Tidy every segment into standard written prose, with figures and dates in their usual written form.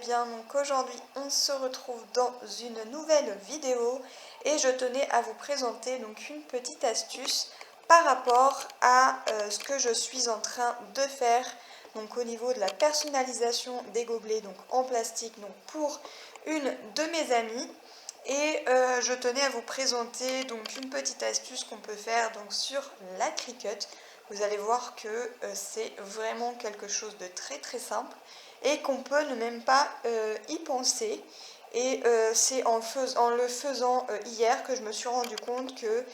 bien, donc aujourd'hui on se retrouve dans une nouvelle vidéo et je tenais à vous présenter donc une petite astuce par rapport à ce que je suis en train de faire donc au niveau de la personnalisation des gobelets donc en plastique donc pour une de mes amies. Et je tenais à vous présenter donc une petite astuce qu'on peut faire donc sur la Cricut. Vous allez voir que c'est vraiment quelque chose de très simple et qu'on peut ne même pas y penser. Et c'est en le faisant hier que je me suis rendu compte que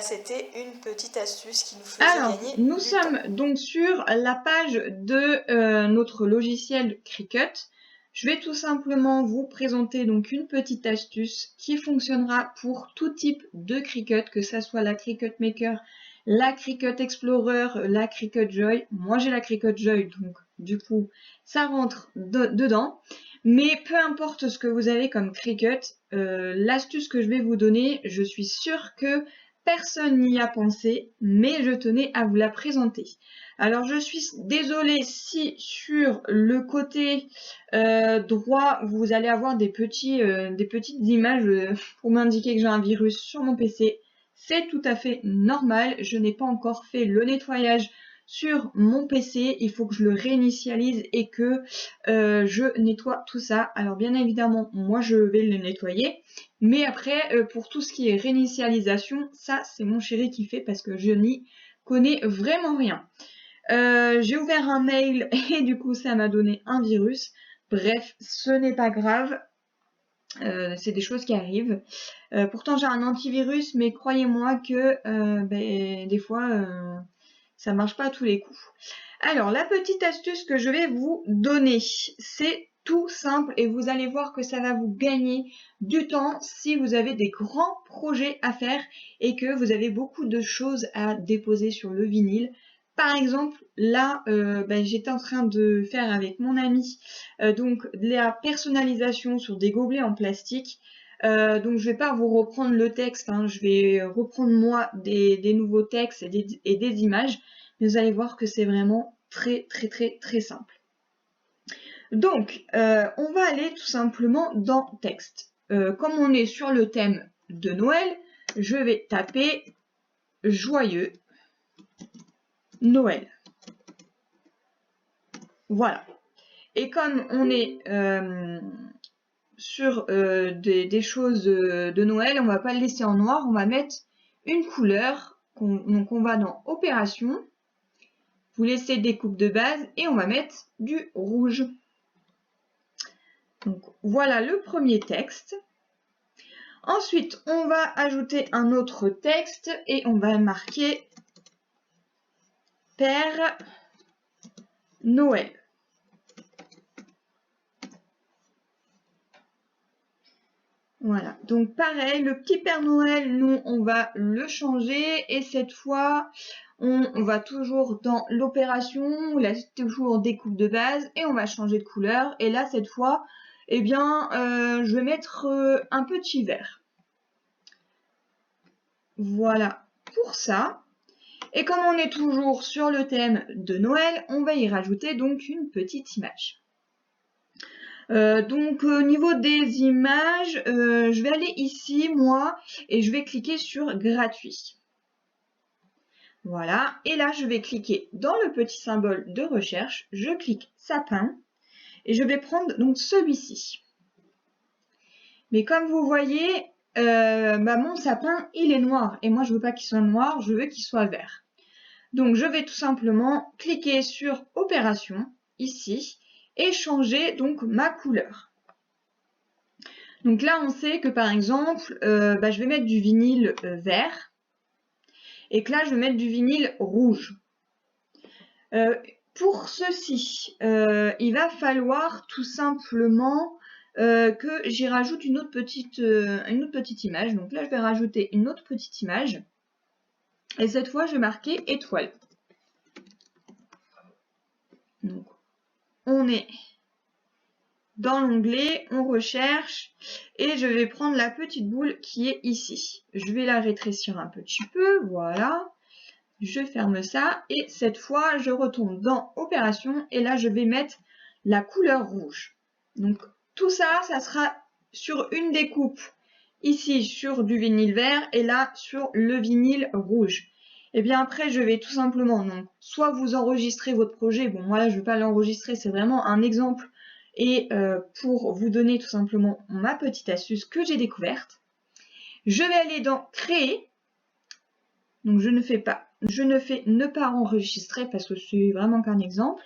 c'était une petite astuce qui nous faisait Alors, gagner nous du temps. sommes donc sur la page de notre logiciel Cricut. Je vais tout simplement vous présenter donc une petite astuce qui fonctionnera pour tout type de Cricut, que ce soit la Cricut Maker, la Cricut Explorer, la Cricut Joy. Moi j'ai la Cricut Joy, donc du coup ça rentre dedans. Mais peu importe ce que vous avez comme Cricut, l'astuce que je vais vous donner, je suis sûre que personne n'y a pensé, mais je tenais à vous la présenter. Alors je suis désolée si sur le côté droit, vous allez avoir des petites images pour m'indiquer que j'ai un virus sur mon PC. C'est tout à fait normal, je n'ai pas encore fait le nettoyage sur mon PC, il faut que je le réinitialise et que je nettoie tout ça. Alors bien évidemment, moi je vais le nettoyer, mais après pour tout ce qui est réinitialisation, ça c'est mon chéri qui fait parce que je n'y connais vraiment rien. J'ai ouvert un mail et du coup ça m'a donné un virus. Bref, ce n'est pas grave. C'est des choses qui arrivent. Pourtant j'ai un antivirus, mais croyez-moi que des fois ça marche pas à tous les coups. Alors la petite astuce que je vais vous donner, c'est tout simple et vous allez voir que ça va vous gagner du temps si vous avez des grands projets à faire et que vous avez beaucoup de choses à déposer sur le vinyle. Par exemple, là, j'étais en train de faire avec mon ami donc la personnalisation sur des gobelets en plastique. Donc je vais pas vous reprendre le texte, hein, je vais reprendre moi des nouveaux textes et des images. Mais vous allez voir que c'est vraiment très simple. Donc, on va aller tout simplement dans texte. Comme on est sur le thème de Noël, je vais taper joyeux Noël. Voilà. Et comme on est sur des choses de Noël, on va pas le laisser en noir, on va mettre une couleur. Donc on va dans Opération, vous laissez des coupes de base et on va mettre du rouge. Donc voilà le premier texte. Ensuite, on va ajouter un autre texte et on va marquer Père Noël. Voilà, donc pareil, le petit Père Noël, nous, on va le changer et cette fois, on va toujours dans l'opération, là, toujours découpe de base et on va changer de couleur. Et là, cette fois, eh bien, je vais mettre un petit vert. Voilà pour ça. Et comme on est toujours sur le thème de Noël, on va y rajouter donc une petite image. Donc au niveau des images, je vais aller ici, moi, et je vais cliquer sur gratuit. Voilà, et là je vais cliquer dans le petit symbole de recherche, je clique sapin, et je vais prendre donc celui-ci. Mais comme vous voyez, mon sapin il est noir, et moi je veux pas qu'il soit noir, je veux qu'il soit vert. Donc je vais tout simplement cliquer sur opération, ici, et changer donc ma couleur. Donc là, on sait que par exemple, je vais mettre du vinyle vert et que là, je vais mettre du vinyle rouge. Pour ceci, il va falloir tout simplement que j'y rajoute une autre petite image. Donc là, je vais rajouter une autre petite image. Et cette fois, je vais marquer étoile. Donc, on est dans l'onglet, on recherche et je vais prendre la petite boule qui est ici. Je vais la rétrécir un petit peu, voilà. Je ferme ça et cette fois, je retourne dans Opération et là, je vais mettre la couleur rouge. Donc tout ça, ça sera sur une découpe. Ici sur du vinyle vert et là sur le vinyle rouge. Et bien après, je vais tout simplement, donc, soit vous enregistrez votre projet. Bon, moi là, je ne vais pas l'enregistrer, c'est vraiment un exemple. Et pour vous donner tout simplement ma petite astuce que j'ai découverte, je vais aller dans Créer. Donc je ne fais ne pas enregistrer parce que c'est vraiment qu'un exemple.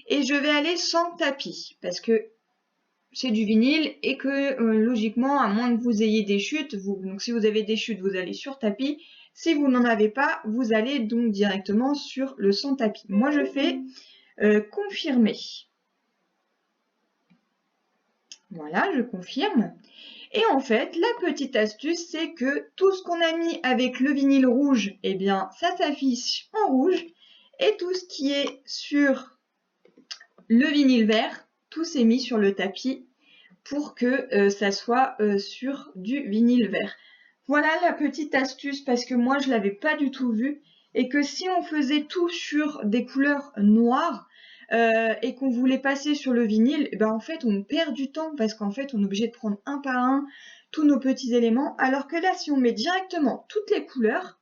Et je vais aller sans tapis parce que c'est du vinyle et que logiquement, à moins que vous ayez des chutes, donc si vous avez des chutes, vous allez sur tapis. Si vous n'en avez pas, vous allez donc directement sur le sans tapis. Moi, je fais confirmer. Voilà, je confirme. Et en fait, la petite astuce, c'est que tout ce qu'on a mis avec le vinyle rouge, eh bien, ça s'affiche en rouge. Et tout ce qui est sur le vinyle vert, tout s'est mis sur le tapis pour que ça soit sur du vinyle vert. Voilà la petite astuce parce que moi je l'avais pas du tout vue et que si on faisait tout sur des couleurs noires et qu'on voulait passer sur le vinyle, ben en fait on perd du temps parce qu'en fait on est obligé de prendre un par un tous nos petits éléments, alors que là si on met directement toutes les couleurs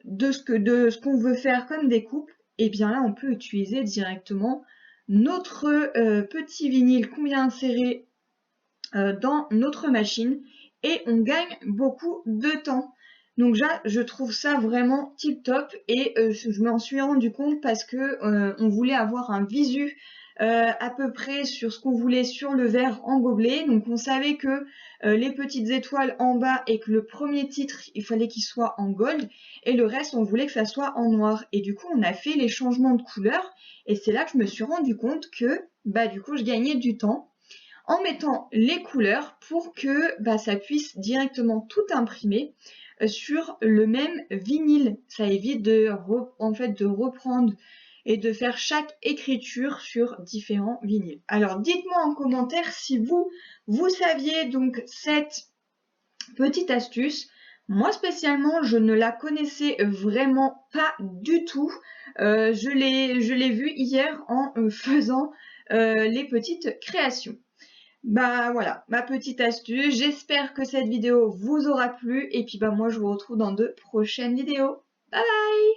de ce qu'on veut faire comme découpe, et bien là on peut utiliser directement notre petit vinyle qu'on vient insérer dans notre machine et on gagne beaucoup de temps. Donc là, je trouve ça vraiment tip top et je m'en suis rendu compte parce que on voulait avoir un visu à peu près sur ce qu'on voulait sur le verre en gobelet. Donc on savait que les petites étoiles en bas et que le premier titre, il fallait qu'il soit en gold et le reste, on voulait que ça soit en noir. Et du coup, on a fait les changements de couleur et c'est là que je me suis rendu compte que bah du coup, je gagnais du temps en mettant les couleurs pour que ça puisse directement tout imprimer sur le même vinyle. Ça évite de reprendre et de faire chaque écriture sur différents vinyles. Alors dites-moi en commentaire si vous saviez donc cette petite astuce. Moi spécialement, je ne la connaissais vraiment pas du tout. Je l'ai vue hier en faisant les petites créations. Bah voilà, ma petite astuce. J'espère que cette vidéo vous aura plu. Et puis moi je vous retrouve dans de prochaines vidéos. Bye bye!